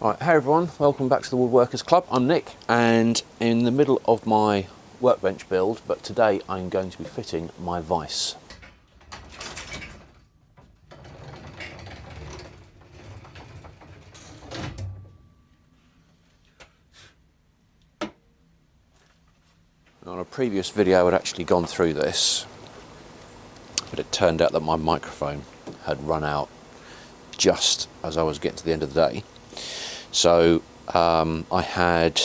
Right, hey everyone, welcome back to the Woodworkers Club. I'm Nick, and in the middle of my workbench build, but today I'm going to be fitting my vise. On a previous video I'd actually gone through this, but it turned out that my microphone had run out just as I was getting to the end of the day. So I had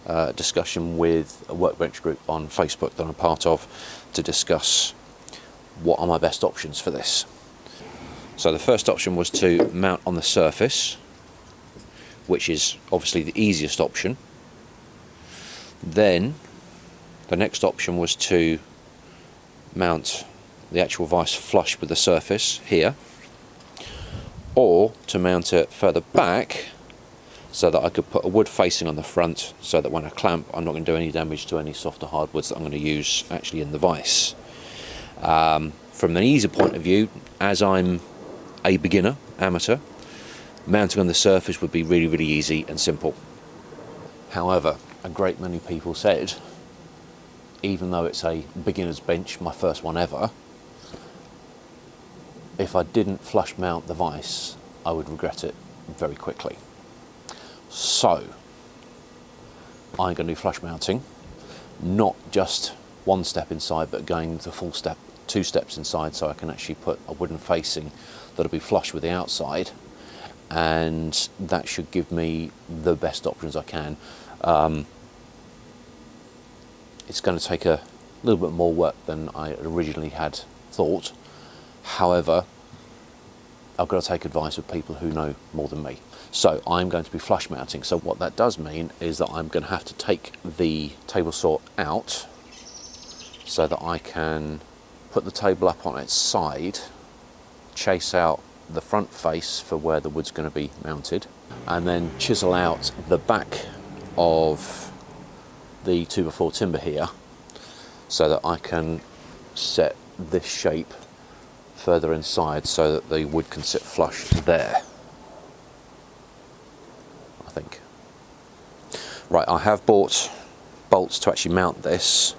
a discussion with a workbench group on Facebook that I'm part of to discuss what are my best options for this. So the first option was to mount on the surface, which is obviously the easiest option. Then the next option was to mount the actual vise flush with the surface here, or to mount it further back so that I could put a wood facing on the front so that when I clamp I'm not going to do any damage to any softer hardwoods that I'm going to use actually in the vise. From an easy point of view, as I'm a beginner, amateur, mounting on the surface would be really easy and simple. However, a great many people said, even though it's a beginner's bench, my first one ever, if I didn't flush mount the vise, I would regret it very quickly. So, I'm going to do flush mounting, not just one step inside, but going the full step, 2 steps inside, so I can actually put a wooden facing that'll be flush with the outside, and that should give me the best options I can. It's going to take a little bit more work than I originally had thought. However, I've got to take advice of people who know more than me. So I'm going to be flush mounting. So what that does mean is that I'm going to have to take the table saw out so that I can put the table up on its side, chase out the front face for where the wood's going to be mounted, and then chisel out the back of the 2x4 timber here so that I can set this shape further inside so that the wood can sit flush there, I think. Right, I have bought bolts to actually mount this,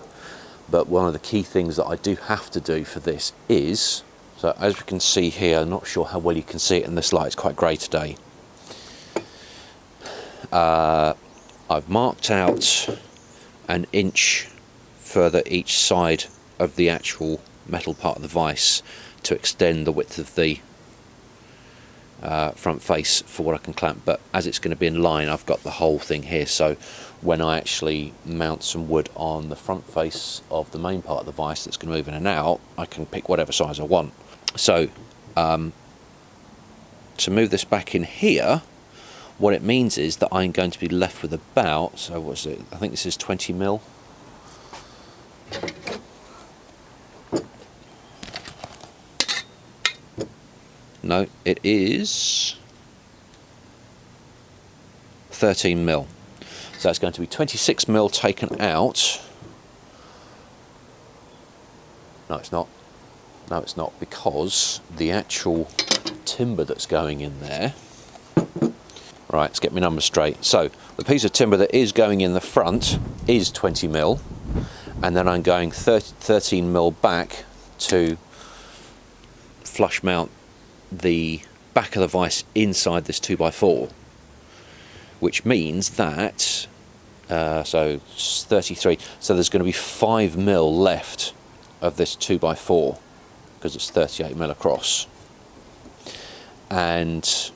but one of the key things that I do have to do for this is, so as we can see here, I'm not sure how well you can see it in this light, it's quite grey today. I've marked out an inch further each side of the actual metal part of the vise to extend the width of the front face for what I can clamp, but as it's going to be in line, I've got the whole thing here, so when I actually mount some wood on the front face of the main part of the vise that's going to move in and out, I can pick whatever size I want. So to move this back in here, what it means is that I'm going to be left with about, so what's it, I think this is 20 mil. No, it is 13 mil. So that's going to be 26 mil taken out. No, it's not. No, it's not, because the actual timber that's going in there. Right, let's get my numbers straight. So the piece of timber that is going in the front is 20 mil, and then I'm going 13 mil back to flush mount the back of the vise inside this 2x4, which means that so 33, so there's going to be 5 mil left of this 2x4 because it's 38 mil across, and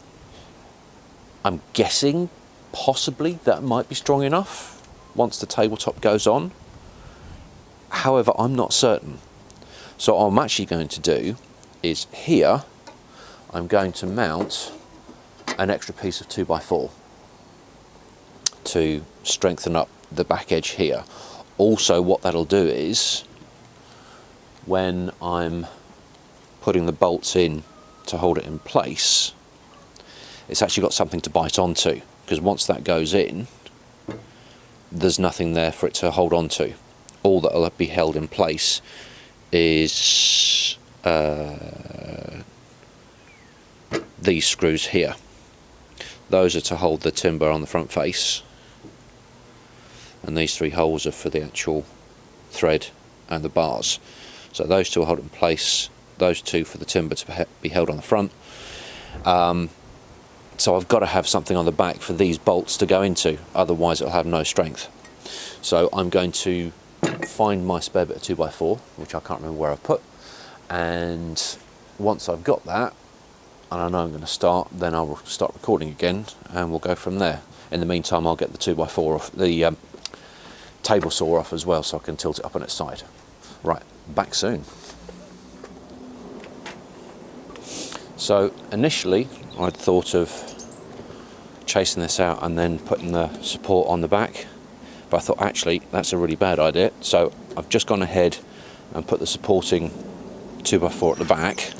I'm guessing possibly that might be strong enough once the tabletop goes on. However, I'm not certain. So what I'm actually going to do is here I'm going to mount an extra piece of 2x4 to strengthen up the back edge here. Also, what that'll do is, when I'm putting the bolts in to hold it in place, it's actually got something to bite onto, because once that goes in, there's nothing there for it to hold on to. All that will be held in place is these screws here. Those are to hold the timber on the front face, and these 3 holes are for the actual thread and the bars. So those 2 will hold it in place, those 2 for the timber to be held on the front. So I've got to have something on the back for these bolts to go into, otherwise it'll have no strength. So I'm going to find my spare bit of 2x4, which I can't remember where I've put, and once I've got that, and I know I'm going to start, then I'll start recording again and we'll go from there. In the meantime, I'll get the 2x4 off, the table saw off as well, so I can tilt it up on its side. Right, back soon. So initially I'd thought of chasing this out and then putting the support on the back, but I thought actually that's a really bad idea, so I've just gone ahead and put the supporting 2x4 at the back,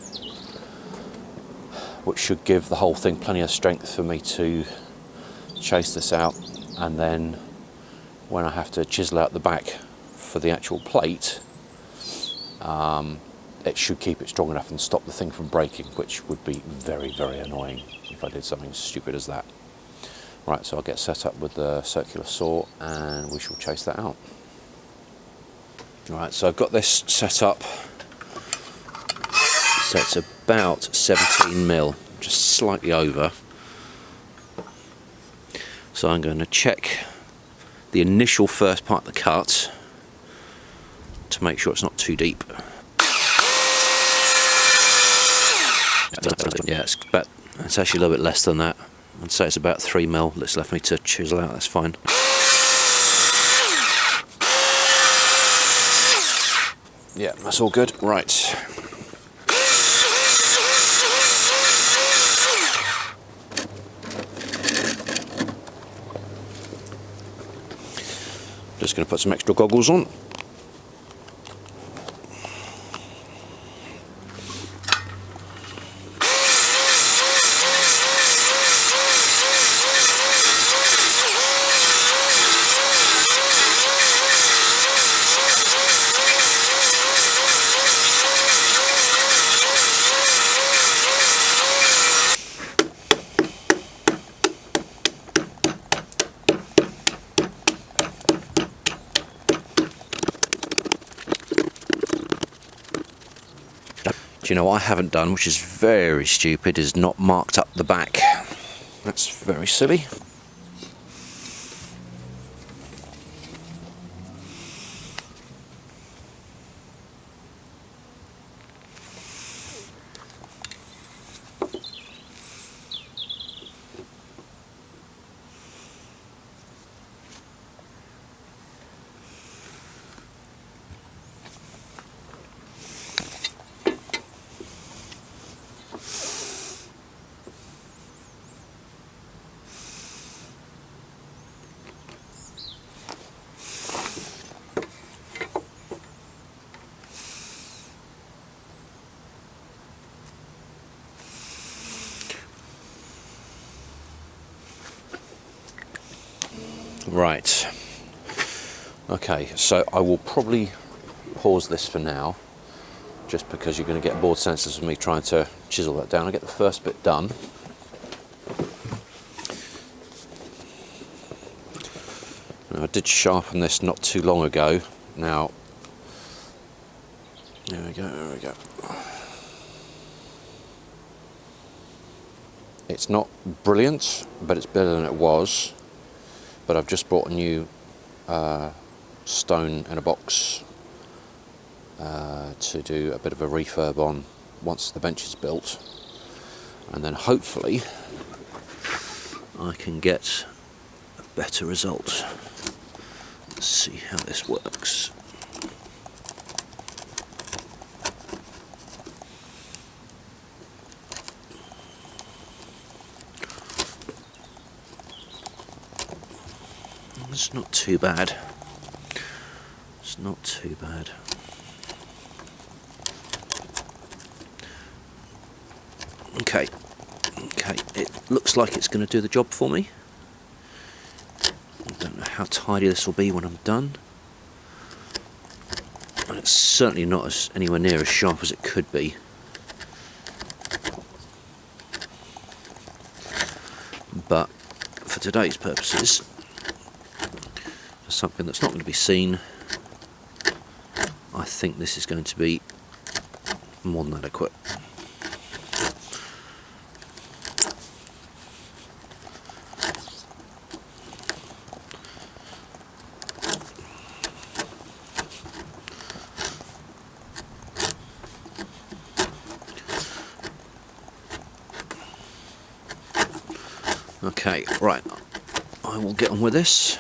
which should give the whole thing plenty of strength for me to chase this out, and then when I have to chisel out the back for the actual plate, it should keep it strong enough and stop the thing from breaking, which would be very, very annoying if I did something stupid as that. Right, so I'll get set up with the circular saw and we shall chase that out. Right, so I've got this set up. So it's about 17mm, just slightly over. So I'm going to check the initial first part of the cut to make sure it's not too deep. Yeah, it's actually a little bit less than that. I'd say it's about 3mm that's left me to chisel out, that's fine. Yeah, that's all good. Right. Just going to put some extra goggles on. Do you know what I haven't done, which is very stupid, is not marked up the back. That's very silly. Right, okay, so I will probably pause this for now, just because you're going to get bored senseless of me trying to chisel that down. I'll get the first bit done. Now, I did sharpen this not too long ago. Now, there we go, there we go. It's not brilliant, but it's better than it was. But I've just bought a new stone in a box to do a bit of a refurb on once the bench is built, and then hopefully I can get a better result. Let's see how this works. It's not too bad. It's not too bad. Okay, it looks like it's going to do the job for me. I don't know how tidy this will be when I'm done. And it's certainly not anywhere near as sharp as it could be. but for today's purposes, for something that's not going to be seen, I think this is going to be more than adequate. Okay, right, I will get on with this,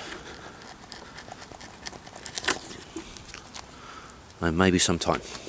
and maybe some time.